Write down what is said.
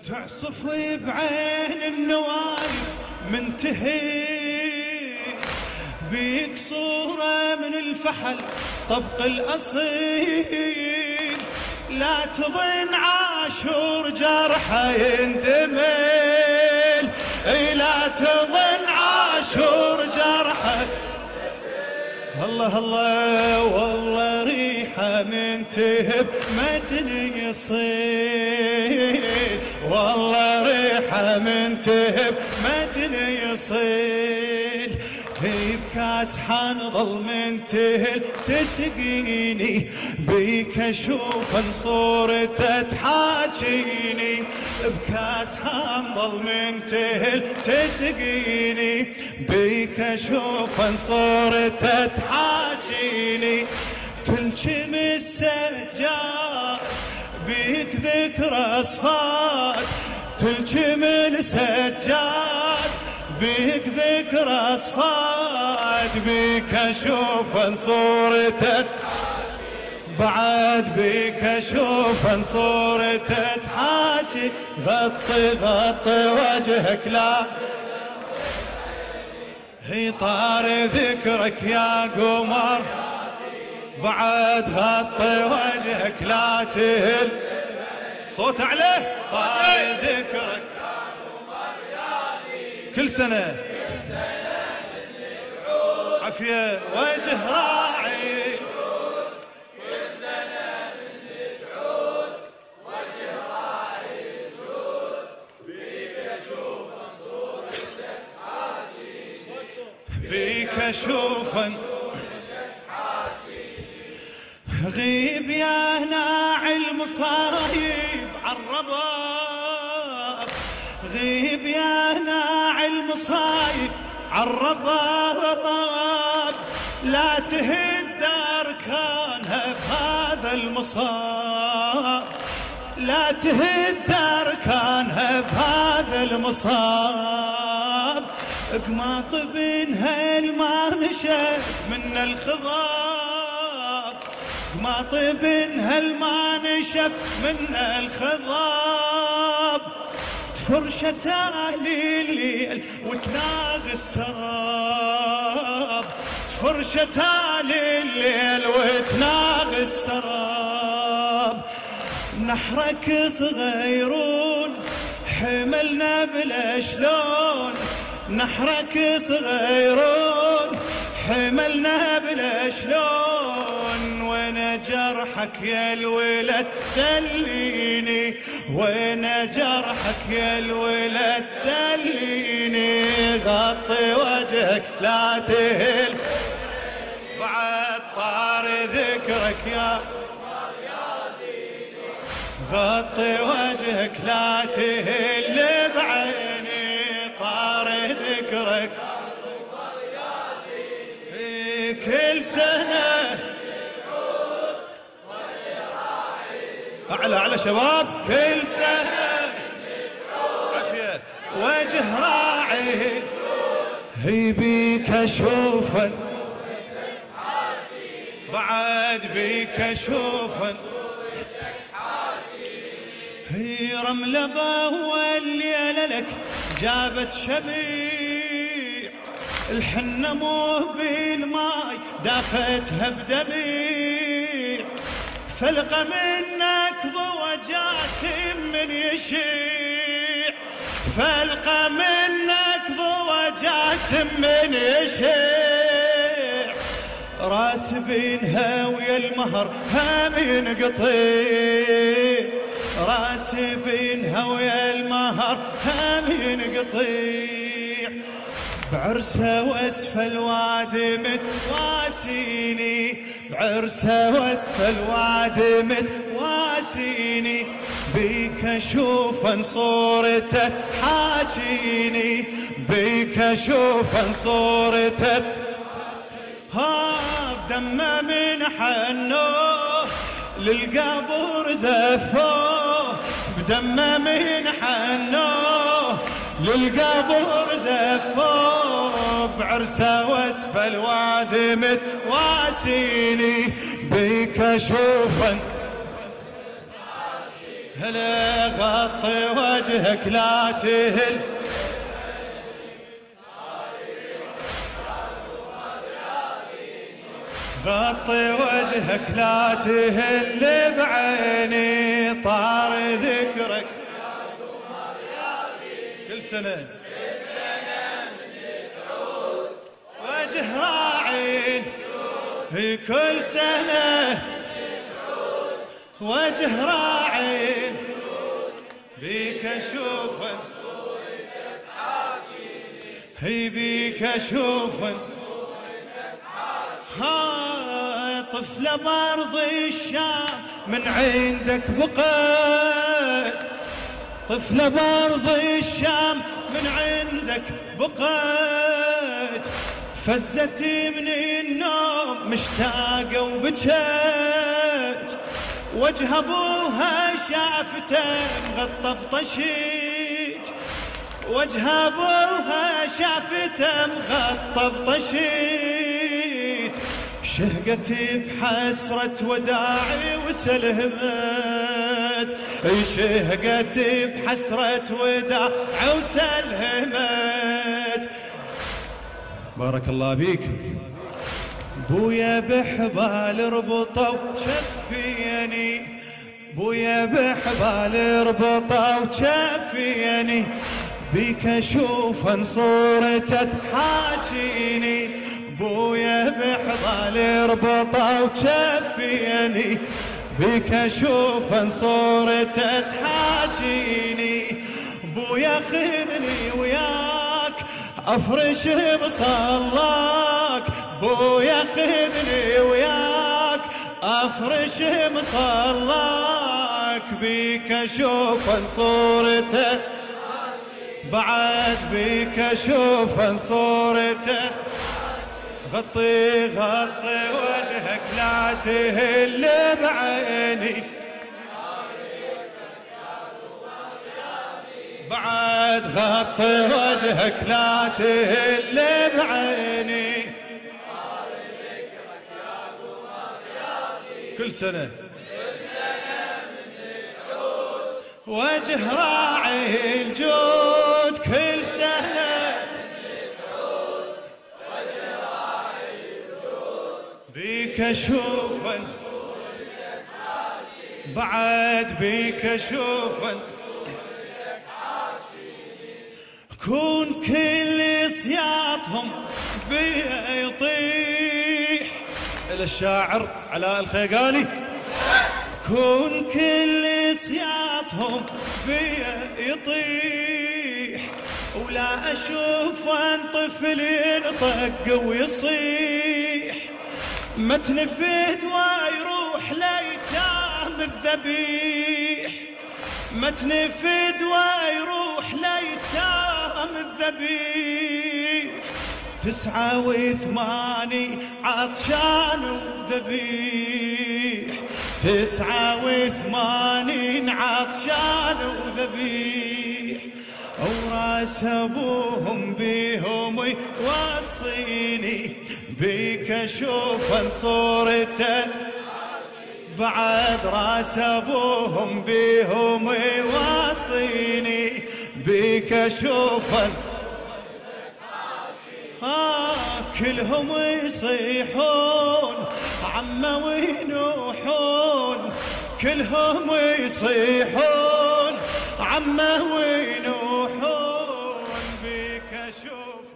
تعصف بعين النوايب منتهي بيك صورة من الفحل طبق الأصيل، لا تظن عاشور جرحه يندمل، لا تظن عاشور جرحه. الله الله والله ريحه من تهب متن يصيل، والله ريحه من تهب متن يصيل، بكاس حنظل من تهل تسقيني، بيك اشوف صورته تحاجيني، بكاس حنظل من تهل تسقيني، بيك اشوف صورته تحاجيني، تلجم السجاد بيك ذكرى صفات، تلجم السجاد بيك ذكرى صفات، بيك اشوف صورته بعد بيك اشوف صورته تحاجي، غطي غطي وجهك لا هي طار ذكرك يا قمر، بعد غطي وجهك لا تهل صوت عليه، طار ذكرك كل سنة عافية وجه راعي، كل سنة تعود وجه راعي جود، بيك اشوف صورتك حاجي، بيك اشوف غيب يا ناعي المصايب عالرباب، غيب يا ناعي المصايب عالرباب، لا تهد أركانها بهذا المصاب، لا تهد أركانها بهذا المصاب، قماط بينها الما نشف من الخضاب، قماط بينها الما نشف من الخضاب، فرشة أهلي الليل وتناغ السراب، فرشة أهلي الليل وتناغ السراب، نحرك صغيرون حملنا بلا شلون، نحرك صغيرون حملنا بلا شلون، وين جرحك يا الولد دليني، وين جرحك يا الولد دليني، غطي وجهك لا تهل بعد طار ذكرك يا غطي وجهك لا تهل بعيني، طار ذكرك كل سنة أعلى أعلى شباب، كل سنة عافية وجه راعي، هي بيك أشوفن بعد بيك أشوفن، هي رملة والليلة لك جابت شبيع، الحنة مو بالماي دافتها بدميع، فلقى منك ضوى جاسم من يشيع، فلقى منك ضوى جاسم من يشيع، راس بينها ويا المهر هم ينقطيع، راس بينها ويا المهر هم ينقطيع، بعرسها واسف الوادي متواسيني، بعرسها واسف الوادي متواسيني، بيك اشوف صورته حاجيني، بيك اشوف صورته بدمه من حنوه للقبر زفوه، بدمه من حنوه للقبر زفوه، بعرسه واسف الوادي متواسيني، بيك اشوفن هلا غطي وجهك لا تهل، غطي وجهك لا تهل بعيني، طار ذكرك كل سنة وجه راعين، هي كل سنة وجه راعين، بيك اشوفه هي بيك اشوفه. ها طفلة بارض الشام من عندك بقيت، طفلة بارض الشام من عندك بقيت، فزتي من النوم مشتاقة وبكيت، وجه ابوها شافته مغطى بطشيت، وجه ابوها شافته مغطى بطشيت، شهقت بحسرة وداعي وسلهمت، شهقت بحسرة وداعي وسلهمت. بارك الله بيك. بويا بحبال ربطوا وشفيني، بويا بحبال ربطوا وشفيني، بيك اشوف صورته تحاجيني، بويا بحبال ربطوا وشفيني، بيك اشوف صورته تحاجيني، بويا خذني وياك افرش مصلاك، بويا خذني وياك افرش مصلاك، بيك اشوف صورته بعد بيك اشوف صورته. غطي غطي وجهك لا تهل بعيني، بعد غطي وجهك لا تهل بعيني، كل سنة وجه راعي الجود، كل سنة بيك اشوفن بعد بيك اشوفن، كون كل صياطهم بيا يطيح. إلى الشاعر علاء الخيقاني. كون كل صياطهم بيا يطيح، ولا اشوف وان طفل ينطق ويصيح، ما تنفد ويروح ليتام الذبيح، ما تنفد ويروح ليتام الذبيح، 89 عطشان وذبيح، 89 عطشان وذبيح، وراس ابوهم بيهم يوصيني، بيك اشوف صورته بعد راس ابوهم بيهم يوصيني، بيك اشوف كلهم يصيحون عما وينوحون، كلهم يصيحون عما وينوحون، بيك اشوف